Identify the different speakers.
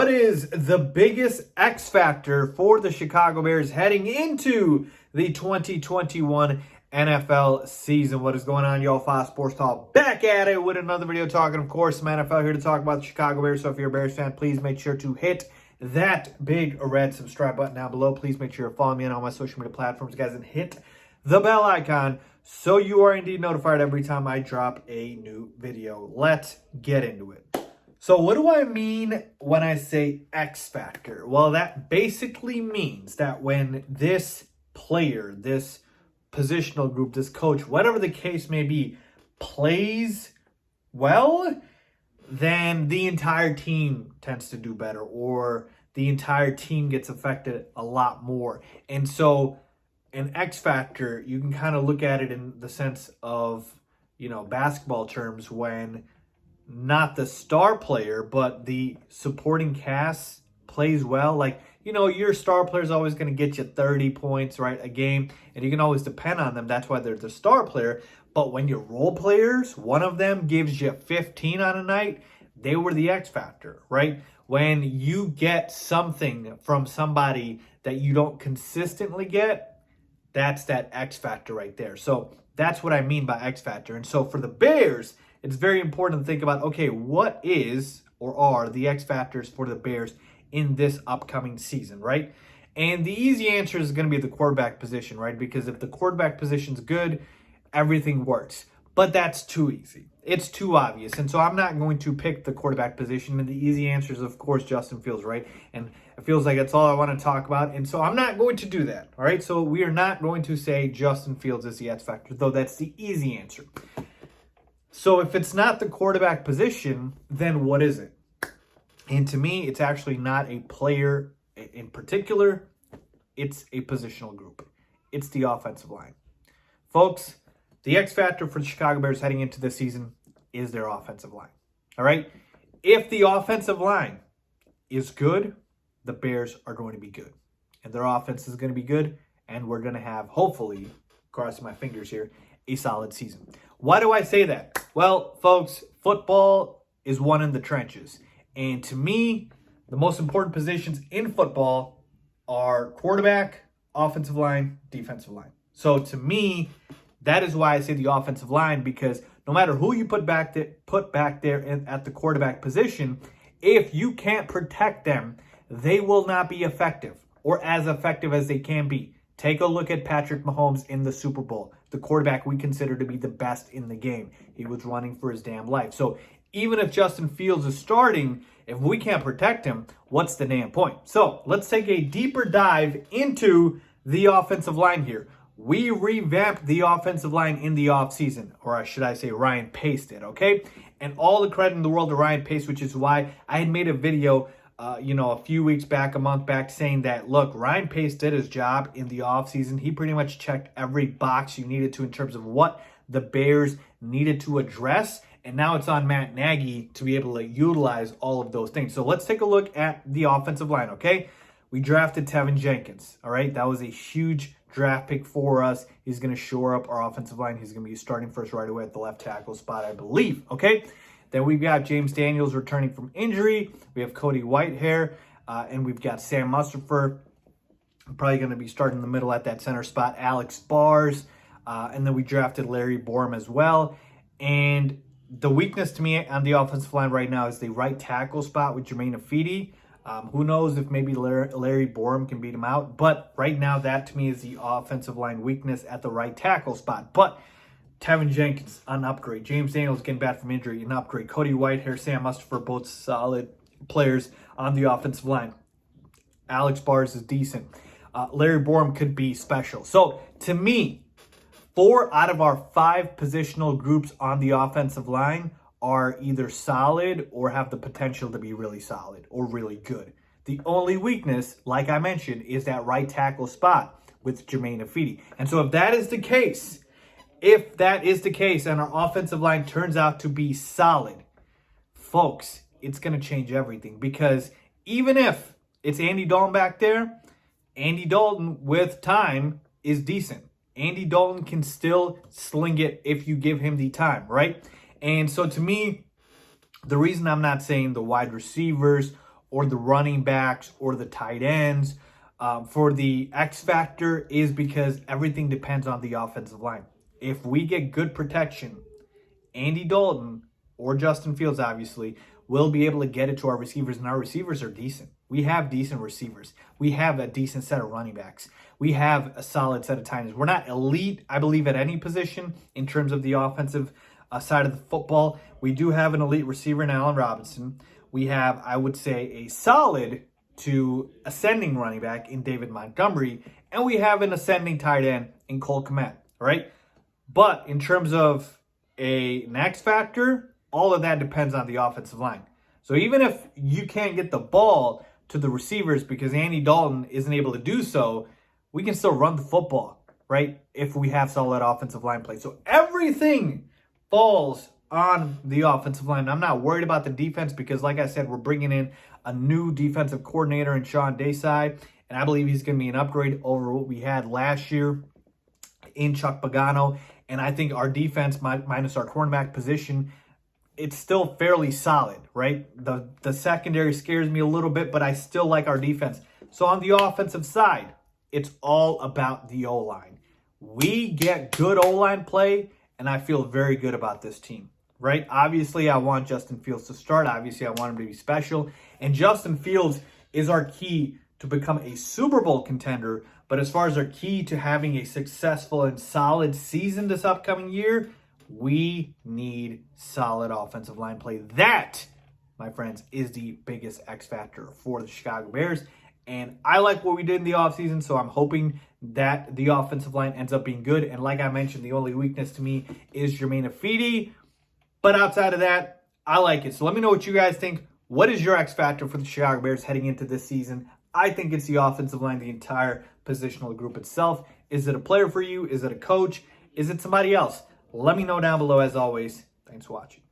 Speaker 1: What is the biggest X factor for the Chicago Bears heading into the 2021 NFL season? What is going on, y'all? Faiz Sports Talk back at it with another video talking, of course, some NFL here to talk about the Chicago Bears. So if you're a Bears fan, please make sure to hit that big red subscribe button down below. Please make sure you're following me on all my social media platforms, guys, and hit the bell icon so you are indeed notified every time I drop a new video. Let's get into it. So what do I mean when I say X factor? Well, that basically means that when this player, this positional group, this coach, whatever the case may be, plays well, then the entire team tends to do better, or the entire team gets affected a lot more. And so an X factor, you can kind of look at it in the sense of, basketball terms, when not the star player, but the supporting cast plays well. Like, your star player is always going to get you 30 points, right, a game, and you can always depend on them. That's why they're the star player. But when your role players, one of them gives you 15 on a night, they were the X factor, right? When you get something from somebody that you don't consistently get, that's that X factor right there. So that's what I mean by X factor. And so for the Bears, it's very important to think about, okay, what is or are the X factors for the Bears in this upcoming season, right? And the easy answer is going to be the quarterback position, right? Because if the quarterback position's good, everything works. But that's too easy. It's too obvious. And so I'm not going to pick the quarterback position. And the easy answer is, of course, Justin Fields, right? And it feels like that's all I want to talk about. And so I'm not going to do that, all right? So we are not going to say Justin Fields is the X factor, though that's the easy answer. So if it's not the quarterback position, then what is it? And to me, it's actually not a player in particular. It's a positional group. It's the offensive line. Folks, the X factor for the Chicago Bears heading into this season is their offensive line. All right? If the offensive line is good, the Bears are going to be good. And their offense is going to be good. And we're going to have, hopefully, crossing my fingers here, a solid season. Why do I say that? Well, folks, football is won in the trenches. And to me, the most important positions in football are quarterback, offensive line, defensive line. So to me, that is why I say the offensive line, because no matter who you put back there at the quarterback position, if you can't protect them, they will not be effective, or as effective as they can be. Take a look at Patrick Mahomes in the Super Bowl, the quarterback we consider to be the best in the game. He was running for his damn life. So even if Justin Fields is starting, if we can't protect him, what's the damn point? So let's take a deeper dive into the offensive line here. We revamped the offensive line in the offseason, or should I say Ryan Pace did, okay? And all the credit in the world to Ryan Pace, which is why I had made a video a few weeks back, a month back, saying that, look, Ryan Pace did his job in the offseason. He pretty much checked every box you needed to in terms of what the Bears needed to address. And now it's on Matt Nagy to be able to utilize all of those things. So let's take a look at the offensive line, okay? We drafted Tevin Jenkins, all right? That was a huge draft pick for us. He's going to shore up our offensive line. He's going to be starting first right away at the left tackle spot, I believe, okay? Then we've got James Daniels returning from injury. We have Cody Whitehair, and we've got Sam Mustipher, probably going to be starting in the middle at that center spot. Alex Bars, and then we drafted Larry Borom as well. And the weakness to me on the offensive line right now is the right tackle spot with Jermaine Afidi. Who knows if maybe Larry Borom can beat him out. But right now, that to me is the offensive line weakness at the right tackle spot. But Tevin Jenkins, an upgrade. James Daniels getting back from injury, an upgrade. Cody Whitehair, Sam Mustipher, both solid players on the offensive line. Alex Bars is decent. Larry Borom could be special. So to me, 4 out of our 5 positional groups on the offensive line are either solid or have the potential to be really solid or really good. The only weakness, like I mentioned, is that right tackle spot with Jermaine Afidi. And so if that is the case, and our offensive line turns out to be solid, folks, it's going to change everything. Because even if it's Andy Dalton back there, Andy Dalton with time is decent. Andy Dalton can still sling it if you give him the time, right? And so to me, the reason I'm not saying the wide receivers or the running backs or the tight ends. For the X factor is because everything depends on the offensive line. If we get good protection, Andy Dalton or Justin Fields, obviously, will be able to get it to our receivers, and our receivers are decent. We have decent receivers. We have a decent set of running backs. We have a solid set of tight ends. We're not elite, I believe, at any position in terms of the offensive side of the football. We do have an elite receiver in Allen Robinson. We have, I would say, a solid to ascending running back in David Montgomery, and we have an ascending tight end in Cole Kmet, right? But in terms of an X factor, all of that depends on the offensive line. So even if you can't get the ball to the receivers because Andy Dalton isn't able to do so, we can still run the football, right? If we have solid offensive line play. So everything falls on the offensive line. I'm not worried about the defense because, like I said, we're bringing in a new defensive coordinator in Sean Desai, and I believe he's going to be an upgrade over what we had last year in Chuck Pagano. And I think our defense, minus our cornerback position, it's still fairly solid, right? The secondary scares me a little bit, but I still like our defense. So on the offensive side, it's all about the O-line. We get good O-line play, and I feel very good about this team, right? Obviously, I want Justin Fields to start. Obviously, I want him to be special. And Justin Fields is our key to become a Super Bowl contender. But as far as our key to having a successful and solid season this upcoming year, we need solid offensive line play. That, my friends, is the biggest X factor for the Chicago Bears. And I like what we did in the offseason, so I'm hoping that the offensive line ends up being good. And like I mentioned, the only weakness to me is Jermaine Afidi. But outside of that, I like it. So let me know what you guys think. What is your X factor for the Chicago Bears heading into this season? I think it's the offensive line, the entire positional group itself. Is it a player for you? Is it a coach? Is it somebody else? Let me know down below as always. Thanks for watching.